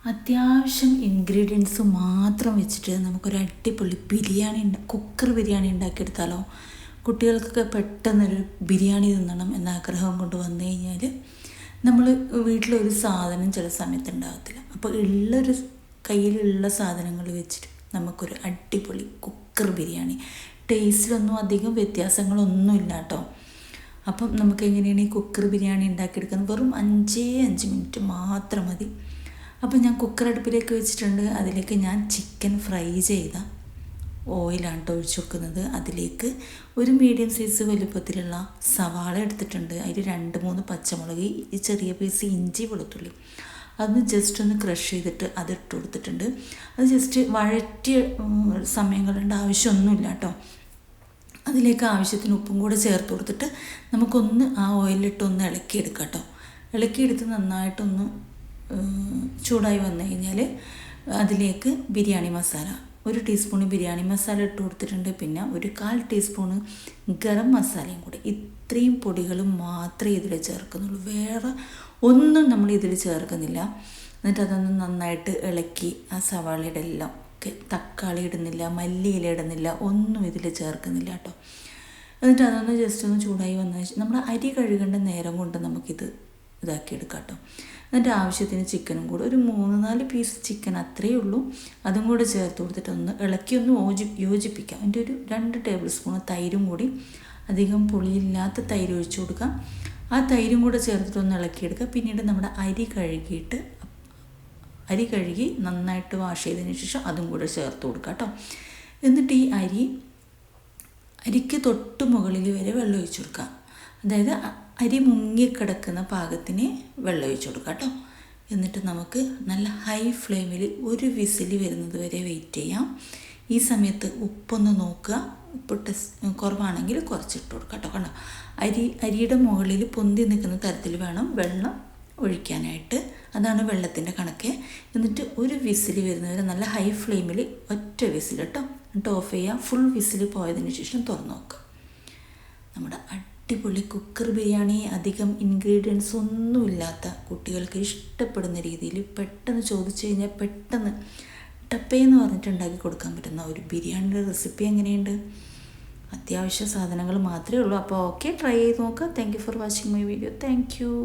അത്യാവശ്യം ഇൻഗ്രീഡിയൻസ് മാത്രം വെച്ചിട്ട് നമുക്കൊരു അടിപൊളി ബിരിയാണി കുക്കർ ബിരിയാണി ഉണ്ടാക്കിയെടുത്താലോ. കുട്ടികൾക്കൊക്കെ പെട്ടെന്നൊരു ബിരിയാണി തിന്നണം എന്ന ആഗ്രഹം കൊണ്ട് വന്നു കഴിഞ്ഞാൽ നമ്മൾ വീട്ടിലൊരു സാധനം ചില സമയത്ത് ഉണ്ടാകത്തില്ല. അപ്പോൾ കയ്യിലുള്ള സാധനങ്ങൾ വെച്ചിട്ട് നമുക്കൊരു അടിപൊളി കുക്കർ ബിരിയാണി, ടേസ്റ്റിലൊന്നും അധികം വ്യത്യാസങ്ങളൊന്നുമില്ല കേട്ടോ. അപ്പം നമുക്ക് എങ്ങനെയാണ് ഈ കുക്കർ ബിരിയാണി ഉണ്ടാക്കിയെടുക്കുന്നത്? വെറും 5 മിനിറ്റ് മാത്രം മതി. അപ്പം ഞാൻ കുക്കർ അടുപ്പിലേക്ക് വെച്ചിട്ടുണ്ട്. അതിലേക്ക് ഞാൻ ചിക്കൻ ഫ്രൈ ചെയ്ത ഓയിലാണ് ഒഴിച്ചു വെക്കുന്നത്. അതിലേക്ക് ഒരു മീഡിയം സൈസ് വലുപ്പത്തിലുള്ള സവാള എടുത്തിട്ടുണ്ട്. അതിൽ 2-3 പച്ചമുളക്, ഈ ചെറിയ പീസ് ഇഞ്ചി, വെളുത്തുള്ളി അതൊന്ന് ജസ്റ്റ് ഒന്ന് ക്രഷ് ചെയ്തിട്ട് അതിട്ട് കൊടുത്തിട്ടുണ്ട്. അത് ജസ്റ്റ് വഴറ്റിയ സമയങ്ങളുണ്ട്, ആവശ്യമൊന്നുമില്ല കേട്ടോ. അതിലേക്ക് ആവശ്യത്തിന് ഉപ്പും കൂടെ ചേർത്ത് കൊടുത്തിട്ട് നമുക്കൊന്ന് ആ ഓയിലിട്ടൊന്ന് ഇളക്കിയെടുക്കാം കേട്ടോ. ഇളക്കിയെടുത്ത് നന്നായിട്ടൊന്ന് ചൂടായി വന്നു കഴിഞ്ഞാൽ അതിലേക്ക് ബിരിയാണി മസാല, 1 ടീസ്പൂൺ ബിരിയാണി മസാല ഇട്ട് കൊടുത്തിട്ടുണ്ട്. പിന്നെ 1/4 ടീസ്പൂണ് ഗരം മസാലയും കൂടി. ഇത്രയും പൊടികൾ മാത്രമേ ഇതിൽ ചേർക്കുന്നുള്ളൂ, വേറെ ഒന്നും നമ്മൾ ഇതിൽ ചേർക്കുന്നില്ല. എന്നിട്ട് അതൊന്ന് നന്നായിട്ട് ഇളക്കി ആ സവാളയുടെ എല്ലാം ഒക്കെ, തക്കാളി ഇടുന്നില്ല, മല്ലിയില ഇടുന്നില്ല, ഒന്നും ഇതിൽ ചേർക്കുന്നില്ല കേട്ടോ. എന്നിട്ട് അതൊന്ന് ജസ്റ്റ് ഒന്ന് ചൂടായി വന്നു നമ്മൾ അരി കഴുകേണ്ട നേരം കൊണ്ട് നമുക്കിത് ഇതാക്കിയെടുക്കാം കേട്ടോ. എന്നിട്ട് ആവശ്യത്തിന് ചിക്കനും കൂടെ, ഒരു 3-4 പീസ് ചിക്കൻ അത്രയേ ഉള്ളൂ, അതും കൂടെ ചേർത്ത് കൊടുത്തിട്ട് ഒന്ന് ഇളക്കി ഒന്ന് യോജിപ്പിക്കാം. അതിൻ്റെ ഒരു 2 ടേബിൾ സ്പൂൺ തൈരും കൂടി, അധികം പുളിയില്ലാത്ത തൈര് ഒഴിച്ചു കൊടുക്കാം. ആ തൈരും കൂടെ ചേർത്തിട്ട് ഒന്ന് ഇളക്കിയെടുക്കുക. പിന്നീട് നമ്മുടെ അരി കഴുകി നന്നായിട്ട് വാഷ് ചെയ്തതിന് ശേഷം അതും കൂടെ ചേർത്ത് കൊടുക്കുക കേട്ടോ. എന്നിട്ട് ഈ അരിക്ക് തൊട്ട് മുകളിൽ വരെ വെള്ളം ഒഴിച്ചു കൊടുക്കുക. അതായത് അരി മുങ്ങിക്കിടക്കുന്ന പാകത്തിന് വെള്ളം ഒഴിച്ചു കൊടുക്കുക കേട്ടോ. എന്നിട്ട് നമുക്ക് നല്ല ഹൈ ഫ്ലെയിമിൽ 1 വിസിൽ വരുന്നത് വരെ വെയിറ്റ് ചെയ്യാം. ഈ സമയത്ത് ഉപ്പൊന്ന് നോക്കുക, ഉപ്പ് കുറവാണെങ്കിൽ കുറച്ചിട്ട് കൊടുക്കുക കേട്ടോ. കണ്ടോ, അരിയുടെ മുകളിൽ പൊന്തി നിൽക്കുന്ന തരത്തിൽ വേണം വെള്ളം ഒഴിക്കാനായിട്ട്. അതാണ് വെള്ളത്തിൻ്റെ കണക്ക്. എന്നിട്ട് 1 വിസിൽ വരുന്നവരെ നല്ല ഹൈ ഫ്ലെയിമിൽ ഒറ്റ വിസിൽ കേട്ടോ, എന്നിട്ട് ഓഫ് ചെയ്യുക. ഫുൾ വിസിൽ പോയതിന് ശേഷം തുറന്ന് നോക്കുക. നമ്മുടെ അടിപൊളി കുക്കർ ബിരിയാണി, അധികം ഇൻഗ്രീഡിയൻസ് ഒന്നുമില്ലാത്ത, കുട്ടികൾക്ക് ഇഷ്ടപ്പെടുന്ന രീതിയിൽ പെട്ടെന്ന് ചോദിച്ചു കഴിഞ്ഞാൽ പെട്ടെന്ന് ടപ്പേന്ന് പറഞ്ഞിട്ട് ഉണ്ടാക്കി കൊടുക്കാൻ പറ്റുന്ന ഒരു ബിരിയാണിയുടെ റെസിപ്പി എങ്ങനെയുണ്ട്? അത്യാവശ്യ സാധനങ്ങൾ മാത്രമേ ഉള്ളൂ. അപ്പോൾ ഓക്കെ, ട്രൈ ചെയ്ത് നോക്കാം. Thank you for watching my video. Thank you.